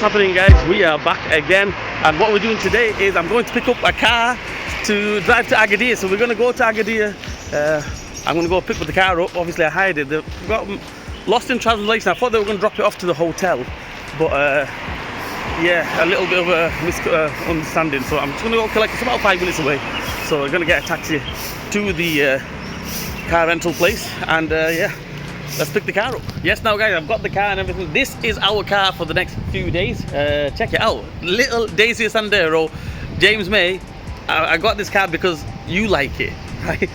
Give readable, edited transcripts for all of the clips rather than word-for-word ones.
happening, guys? We are back again, and what we're doing today is I'm going to pick up a car to drive to Agadir. So we're going to go to Agadir. I'm going to go pick up the car up. Obviously I hired it. They got lost in translation. I thought they were going to drop it off to the hotel, but yeah, a little bit of a misunderstanding. So I'm just going to go collect it. It's about 5 minutes away, so we're going to get a taxi to the car rental place, and yeah, let's pick the car up. Yes, now guys, I've got the car and everything. This is our car for the next few days. Check it out, little Daisy Sandero, James May. I got this car because you like it, right?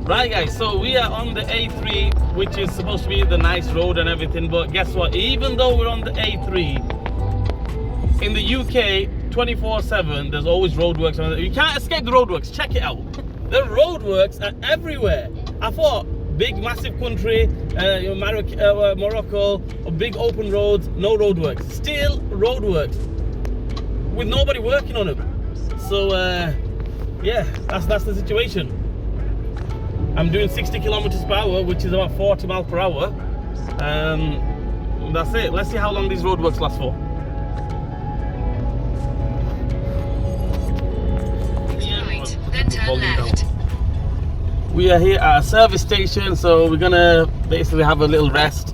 Right guys, so we are on the A3, which is supposed to be the nice road and everything, but guess what? Even though we're on the A3, in the UK 24/7 there's always roadworks. You can't escape the roadworks. Check it out. The roadworks are everywhere. I thought big massive country, Morocco, big open roads, no roadworks. Still roadworks with nobody working on them. So yeah, that's the situation. I'm doing 60 kilometers per hour, which is about 40 miles per hour. That's it. Let's see how long these roadworks last for. Right, then turn left. We are here at a service station, so we're gonna basically have a little rest.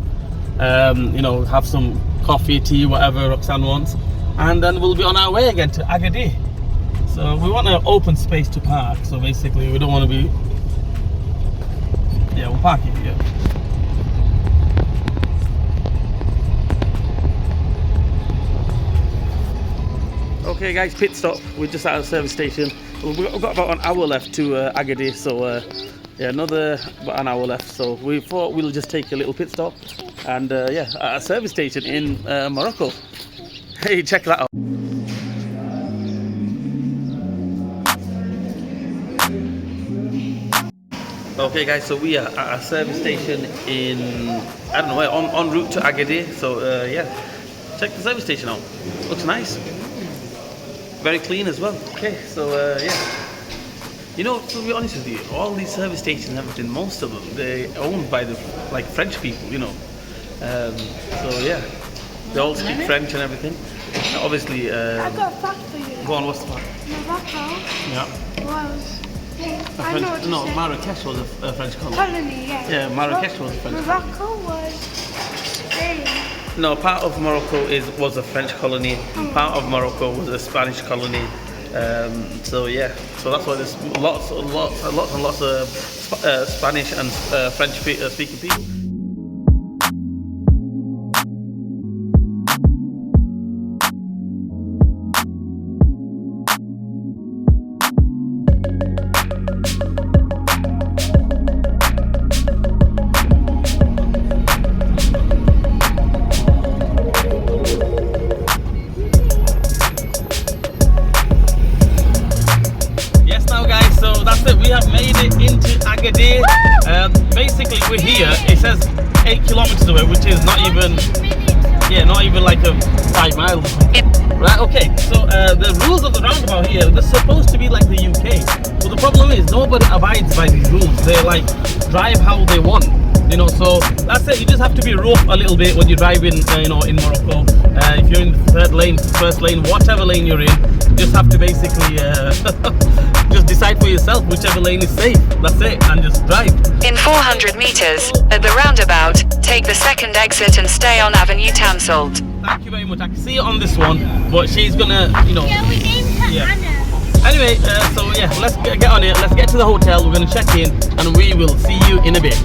You know, have some coffee, tea, whatever Roxanne wants, and then we'll be on our way again to Agadir. So we want an open space to park. So basically, we don't want to be. Yeah, we'll park it here. Okay, guys, pit stop. We're just at a service station. We've got about an hour left to Agadir, so yeah, another about an hour left. So we thought we'll just take a little pit stop, and yeah, at a service station in Morocco. Hey, check that out. Okay, guys, so we are at a service station in, I don't know where, en route to Agadir. So yeah, check the service station out. Looks nice. Very clean as well. Okay, so yeah. You know, to be honest with you, all these service stations and everything, most of them, they're owned by the like French people, you know. So yeah, they all speak French and everything. Obviously, I got a fact for you. Go on, what's the fact? Morocco Yeah. was. I know what No, to say. Marrakesh was a French colony. Colony, yeah. Yeah, Marrakesh was a French colony. Morocco was Spain. No, part of Morocco was a French colony, and part of Morocco was a Spanish colony. So yeah, so that's why there's lots and lots of Spanish and French speaking people. We have made it into Agadir. Basically, we're here. It says 8 kilometers away, which is not even, yeah, not even like a 5 miles. Right? Okay. So the rules of the roundabout here, they're supposed to be like the UK, but the problem is nobody abides by these rules. They like drive how they want. You know, so that's it. You just have to be rough a little bit when you're driving, you know, in Morocco. If you're in third lane, first lane, whatever lane you're in, you just have to basically just decide for yourself whichever lane is safe. That's it, and just drive. In 400 meters, at the roundabout, take the second exit and stay on Avenue Tamsult. Thank you very much. I can see it on this one, but she's gonna, you know. Yeah, we named her Anna. Anyway, so yeah, let's get on it. Let's get to the hotel. We're gonna check in, and we will see you in a bit.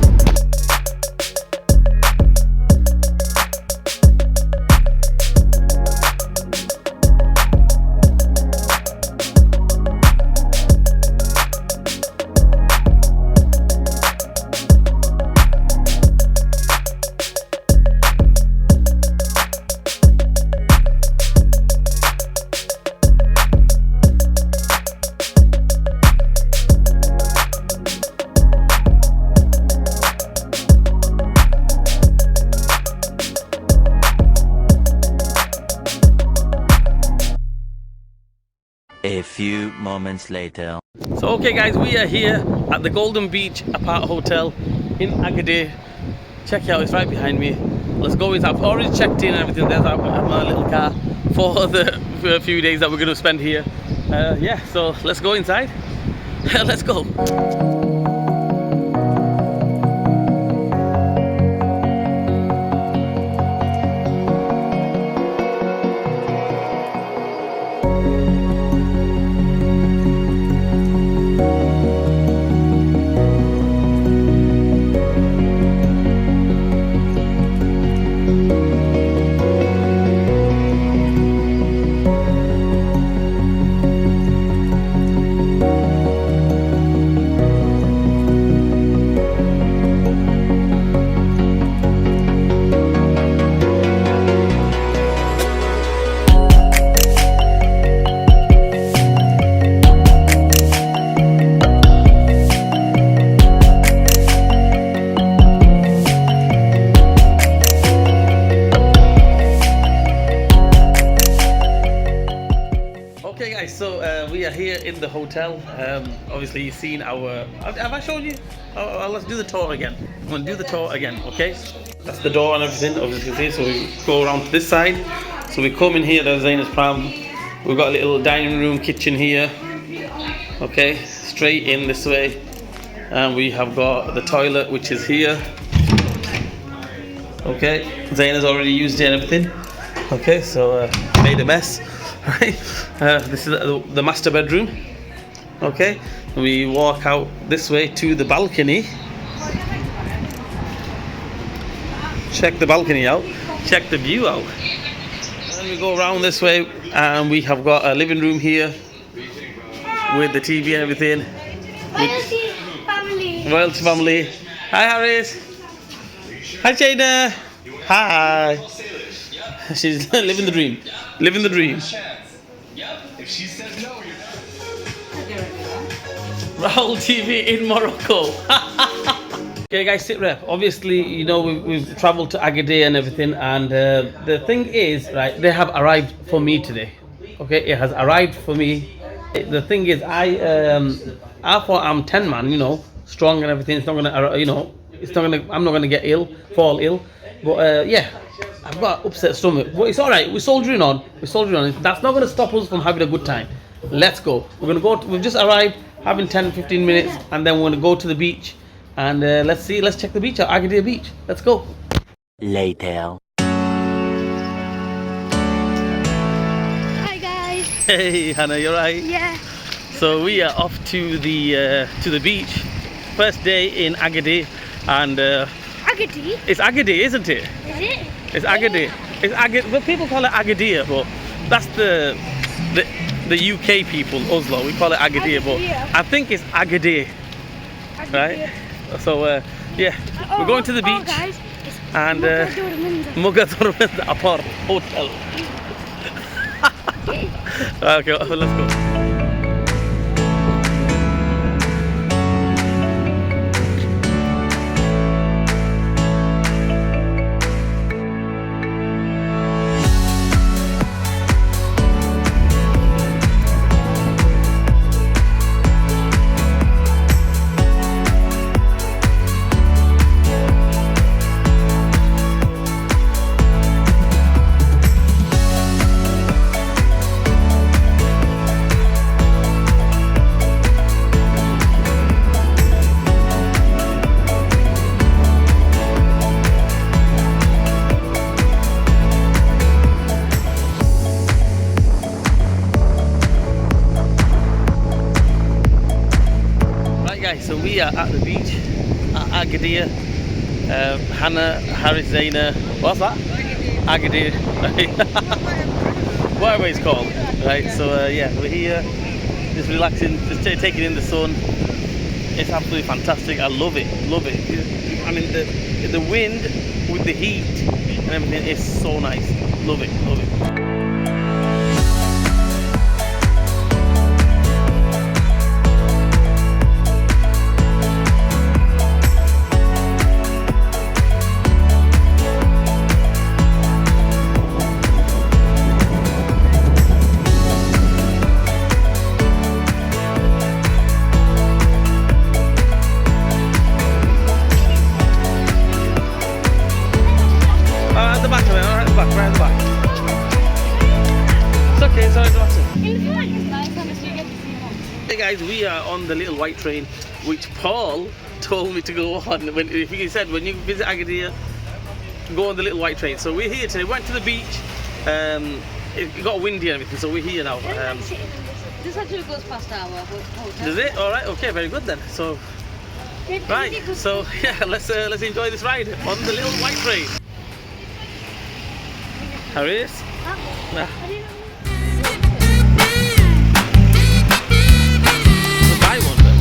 A few moments later. So okay guys, we are here at the Golden Beach Apart Hotel in Agadir. Check it out, it's right behind me. Let's go inside. I've already checked in and everything. There's my little car for a few days that we're going to spend here. Yeah, so let's go inside. Let's go. So we are here in the hotel. Obviously you've seen our, have I shown you? Let's do the tour again. I'm going to do the tour again, okay? That's the door and everything, obviously. So we go around to this side. So we come in here, there's Zaina's pram. We've got a little dining room, kitchen here. Okay, straight in this way. And we have got the toilet, which is here. Okay, Zaina's already used it and everything. Okay, so made a mess. Right, this is the master bedroom. Okay, we walk out this way to the balcony. Check the balcony out. Check the view out. And we go around this way, and we have got a living room here with the TV and everything. Royalty family. Royalty family. Hi, Harris. Hi, Jada. Hi. She's living the dream. Living the dream. Raul TV in Morocco. Okay, guys, sit rep. Obviously, you know we've travelled to Agadir and everything, and the thing is, right, they have arrived for me today. Okay, it has arrived for me. The thing is, I thought I'm 10 man, you know, strong and everything. It's not gonna, you know, it's not gonna. I'm not gonna get ill, fall ill. But yeah, I've got upset stomach. But it's all right. We're soldiering on. We're soldiering on. That's not gonna stop us from having a good time. Let's go. We're gonna go. We've just arrived, having 10-15 minutes, and then we're gonna go to the beach. And let's see. Let's check the beach out. Agadir Beach. Let's go. Later. Hi guys. Hey, Hannah, you're right. Yeah. So we are off to the beach. First day in Agadir, and Agadir. it's Agadir, isn't it? Is it? It's Agadir. It's Agadir. But people call it Agadir, but that's the UK people, Oslo. We call it Agadir, but Agadir. I think it's Agadir, right? So yeah, we're going to the beach, guys. and Mogador Apart Hotel. Okay, well, let's go. So we are at the beach at Agadir. Hannah, Harris, Zaina, what's that? Agadir, whatever it's called, right? So yeah, we're here, just relaxing, just taking in the sun. It's absolutely fantastic. I love it, love it. I mean, the wind with the heat and everything is so nice. Love it, love it. At the back of it, right at the back, right at the back. It's okay, it's alright, relax. Hey guys, we are on the little white train, which Paul told me to go on. He said when you visit Agadir, go on the little white train. So we're here today. We went to the beach. It got windy and everything, so we're here now. This actually goes past our hotel. Does it? All right. Okay. Very good then. So right. So yeah, let's enjoy this ride on the little white train. Harris? Nah. We'll buy one then.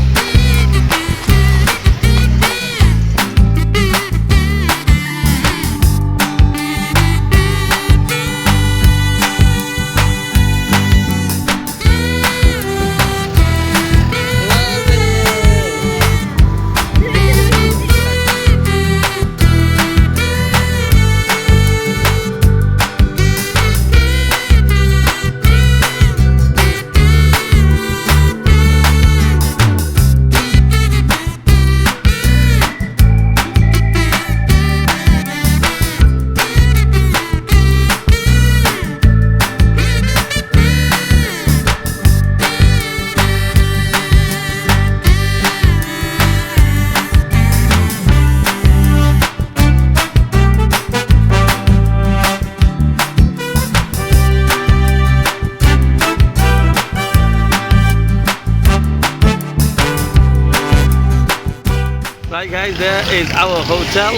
Right guys, there is our hotel.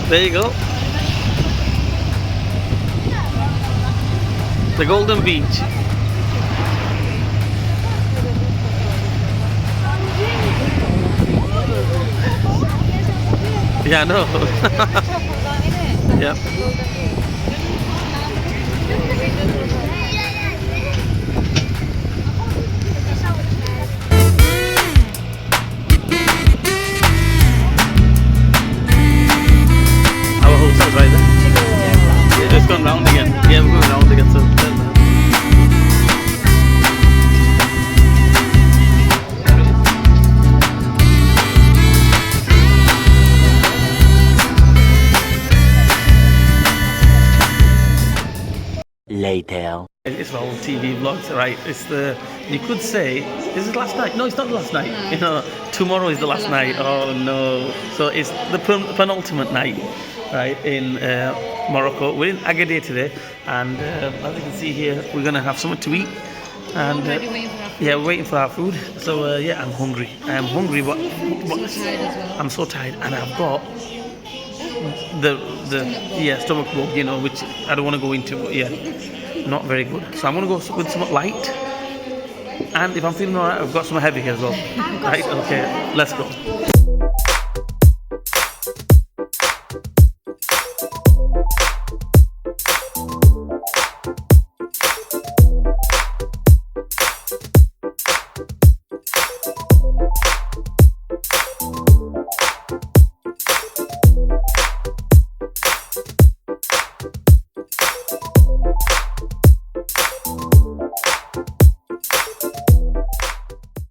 There you go. The Golden Beach. Yeah, I know. Yep. Our hotel's right there. Yeah, it's gone round again. Yeah, we're going round again. So Later. it's all TV vlogs, right? It's the, you could say, is it last night? No, it's not the last night. No. You know, tomorrow is the last night. Oh no! So it's the penultimate night, right? In Morocco. We're in Agadir today, and as you can see here, we're gonna have something to eat. And Already waiting for our food. yeah, we're waiting for our food. So yeah, I'm hungry. I am hungry, but So tired as well. I'm so tired, and I've got the stomach bug, you know, which I don't want to go into, but yeah, not very good. So I'm gonna go with something light, and if I'm feeling alright, I've got some heavy as well. Right? Okay, let's go.